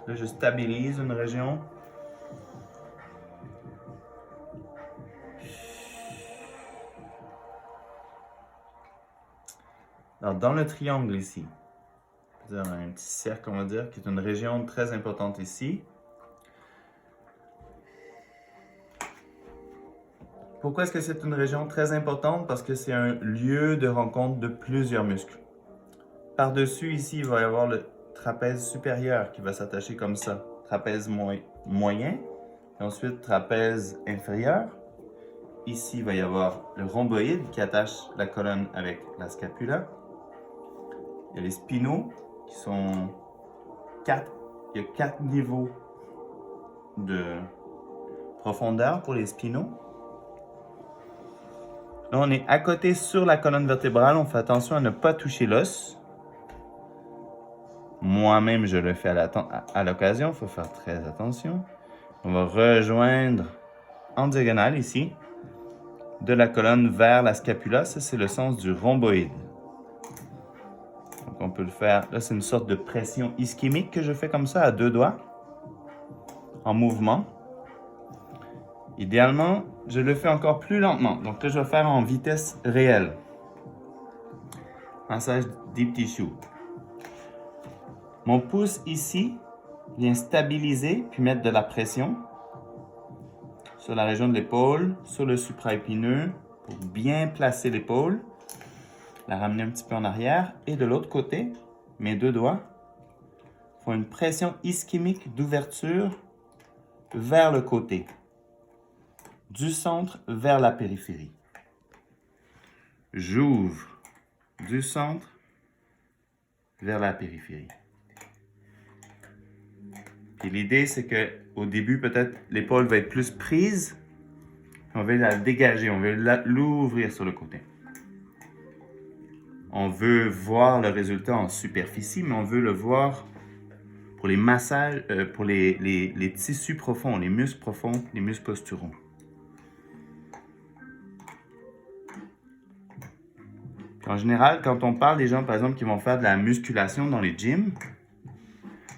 Là, je stabilise une région. Alors, dans le triangle ici, un petit cercle, on va dire, qui est une région très importante ici. Pourquoi est-ce que c'est une région très importante? Parce que c'est un lieu de rencontre de plusieurs muscles. Par-dessus, ici, il va y avoir le trapèze supérieur qui va s'attacher comme ça. Trapèze moyen, et ensuite trapèze inférieur. Ici, il va y avoir le rhomboïde qui attache la colonne avec la scapula. Il y a les spinaux qui sont il y a 4 niveaux de profondeur pour les spinaux. Là, on est à côté sur la colonne vertébrale. On fait attention à ne pas toucher l'os. Moi-même, je le fais à l'occasion. Il faut faire très attention. On va rejoindre en diagonale ici, de la colonne vers la scapula. Ça, c'est le sens du rhomboïde. Donc, on peut le faire. Là, c'est une sorte de pression ischémique que je fais comme ça à 2 doigts, en mouvement. Idéalement, je le fais encore plus lentement. Donc là, je vais faire en vitesse réelle. Massage deep tissue. Mon pouce ici vient stabiliser puis mettre de la pression sur la région de l'épaule, sur le supraépineux pour bien placer l'épaule, la ramener un petit peu en arrière. Et de l'autre côté, mes 2 doigts font une pression ischémique d'ouverture vers le côté, du centre vers la périphérie. J'ouvre du centre vers la périphérie. Et l'idée, c'est qu'au début, peut-être, l'épaule va être plus prise. On veut la dégager, on veut l'ouvrir sur le côté. On veut voir le résultat en superficie, mais on veut le voir pour les massages, pour les tissus profonds, les muscles profonds, les muscles posturaux. En général, quand on parle des gens, par exemple, qui vont faire de la musculation dans les gyms,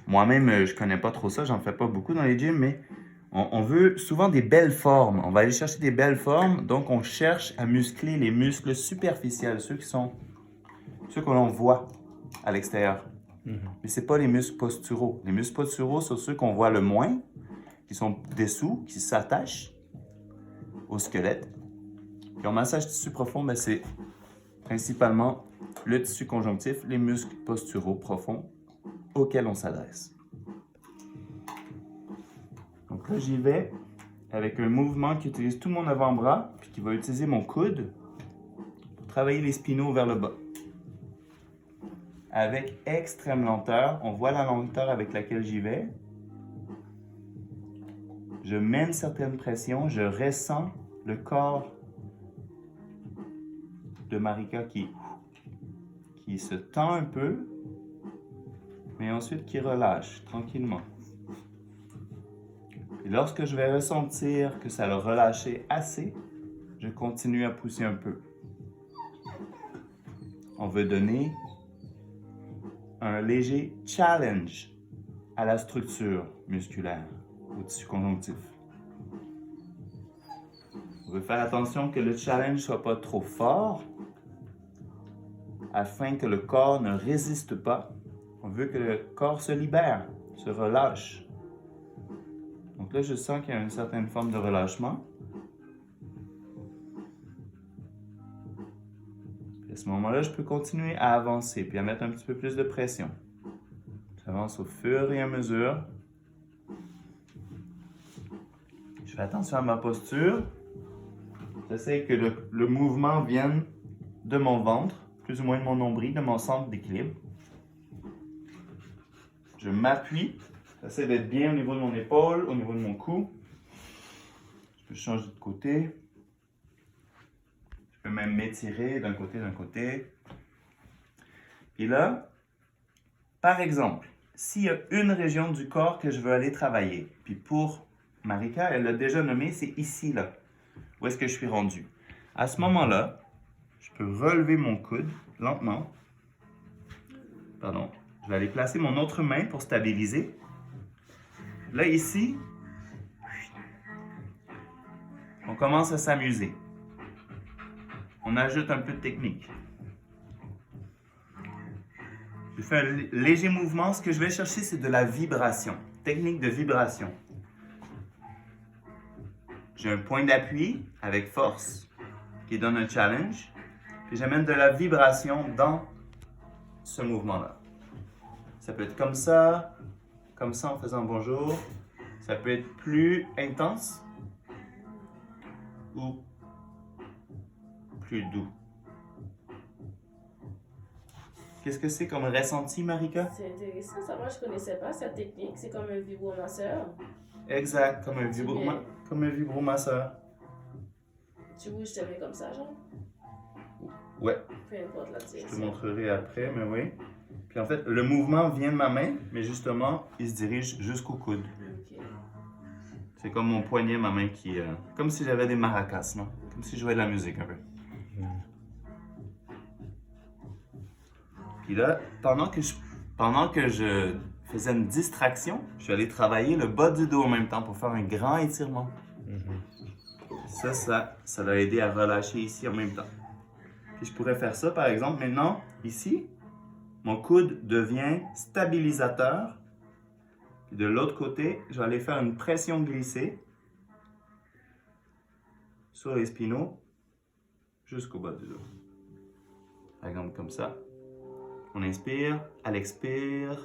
moi-même, je connais pas trop ça, j'en fais pas beaucoup dans les gyms, mais on veut souvent des belles formes. On va aller chercher des belles formes, donc on cherche à muscler les muscles superficiels, ceux que l'on voit à l'extérieur. Mais ce n'est pas les muscles posturaux. Les muscles posturaux sont ceux qu'on voit le moins, qui sont dessous, qui s'attachent au squelette. Puis en massage tissu profond, ben, c'est principalement le tissu conjonctif, les muscles posturaux profonds auxquels on s'adresse. Donc là, j'y vais avec un mouvement qui utilise tout mon avant-bras, puis qui va utiliser mon coude pour travailler les spinaux vers le bas. Avec extrême lenteur, on voit la lenteur avec laquelle j'y vais. Je mets une certaine pression, je ressens le corps de Marika qui se tend un peu, mais ensuite qui relâche tranquillement. Et lorsque je vais ressentir que ça l'a relâché assez, je continue à pousser un peu. On veut donner un léger challenge à la structure musculaire, au tissu conjonctif. On veut faire attention que le challenge ne soit pas trop fort, afin que le corps ne résiste pas. On veut que le corps se libère, se relâche. Donc là, je sens qu'il y a une certaine forme de relâchement. À ce moment-là, je peux continuer à avancer, puis à mettre un petit peu plus de pression. J'avance au fur et à mesure. Je fais attention à ma posture. J'essaie que le mouvement vienne de mon ventre, plus ou moins de mon nombril, de mon centre d'équilibre. Je m'appuie. J'essaie d'être bien au niveau de mon épaule, au niveau de mon cou. Je peux changer de côté. Je peux même m'étirer d'un côté. Et là, par exemple, s'il y a une région du corps que je veux aller travailler, puis pour Marika, elle l'a déjà nommé, c'est ici, là, où est-ce que je suis rendu. À ce moment-là, je peux relever mon coude lentement, pardon, je vais aller placer mon autre main pour stabiliser. Là, ici, on commence à s'amuser. On ajoute un peu de technique. Je fais un léger mouvement. Ce que je vais chercher, c'est de la vibration. Technique de vibration. J'ai un point d'appui avec force qui donne un challenge. Puis j'amène de la vibration dans ce mouvement-là. Ça peut être comme ça en faisant bonjour. Ça peut être plus intense ou plus doux. Qu'est-ce que c'est comme ressenti, Marika? C'est intéressant, ça moi je connaissais pas cette technique, c'est comme un vibromasseur. Exact, comme un vibromasseur. Tu veux que je te mets comme ça, genre? Ouais, Peu importe la je te direction. montrerai après, mais oui. Puis en fait, le mouvement vient de ma main, mais justement, il se dirige jusqu'au coude. Ok. C'est comme mon poignet, ma main qui... comme si j'avais des maracas, non? Comme si je jouais de la musique un peu. Puis là, pendant que je faisais une distraction, je suis allé travailler le bas du dos en même temps pour faire un grand étirement. Ça l'a aidé à relâcher ici en même temps. Puis je pourrais faire ça, par exemple, maintenant, ici, mon coude devient stabilisateur. Puis de l'autre côté, je vais aller faire une pression glissée sur les spinaux jusqu'au bas du dos. Par exemple, comme ça. On inspire, à l'expire.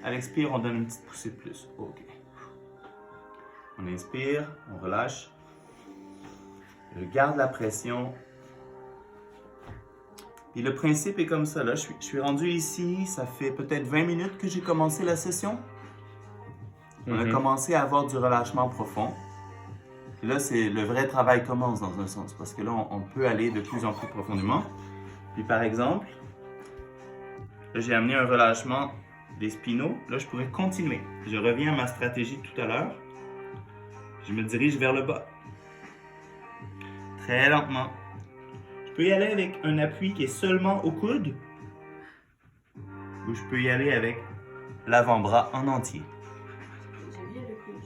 À l'expire, on donne une petite poussée de plus. OK. On inspire, on relâche. Je garde la pression. Puis le principe est comme ça. Là, je suis rendu ici. Ça fait peut-être 20 minutes que j'ai commencé la session. On a commencé à avoir du relâchement profond. Puis là, le vrai travail commence dans un sens. Parce que là, on peut aller de plus en plus profondément. Puis par exemple, là, j'ai amené un relâchement des spinaux. Là, je pourrais continuer. Je reviens à ma stratégie de tout à l'heure. Je me dirige vers le bas. Très lentement. Je peux y aller avec un appui qui est seulement au coude. Ou je peux y aller avec l'avant-bras en entier. J'ai bien le coude.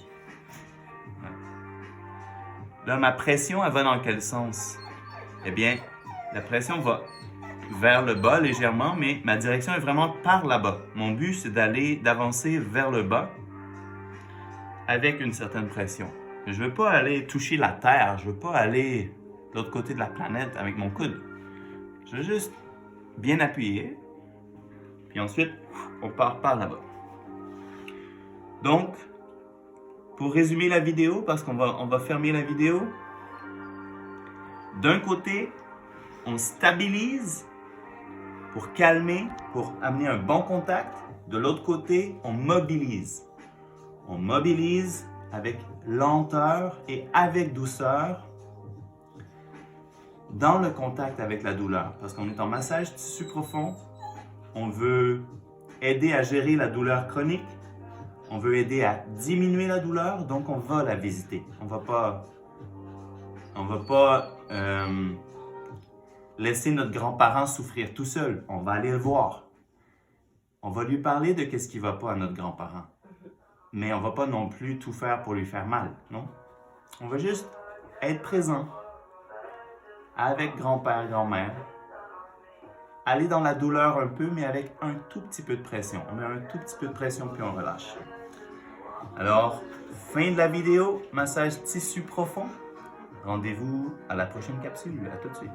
Là, ma pression, elle va dans quel sens? Eh bien, la pression va vers le bas légèrement, mais ma direction est vraiment par là-bas. Mon but, c'est d'avancer vers le bas avec une certaine pression. Je ne veux pas aller toucher la terre, je ne veux pas aller de l'autre côté de la planète avec mon coude. Je veux juste bien appuyer, puis ensuite, on part par là-bas. Donc, pour résumer la vidéo, parce qu'on va fermer la vidéo, d'un côté, on stabilise pour calmer, pour amener un bon contact. De l'autre côté, on mobilise. On mobilise avec lenteur et avec douceur dans le contact avec la douleur. Parce qu'on est en massage tissu profond, on veut aider à gérer la douleur chronique, on veut aider à diminuer la douleur, donc on va la visiter. On va pas laisser notre grand-parent souffrir tout seul. On va aller le voir. On va lui parler de qu'est-ce qui ne va pas à notre grand-parent. Mais on ne va pas non plus tout faire pour lui faire mal, non? On va juste être présent avec grand-père, grand-mère. Aller dans la douleur un peu, mais avec un tout petit peu de pression. On met un tout petit peu de pression, puis on relâche. Alors, fin de la vidéo, massage tissu profond. Rendez-vous à la prochaine capsule. À tout de suite.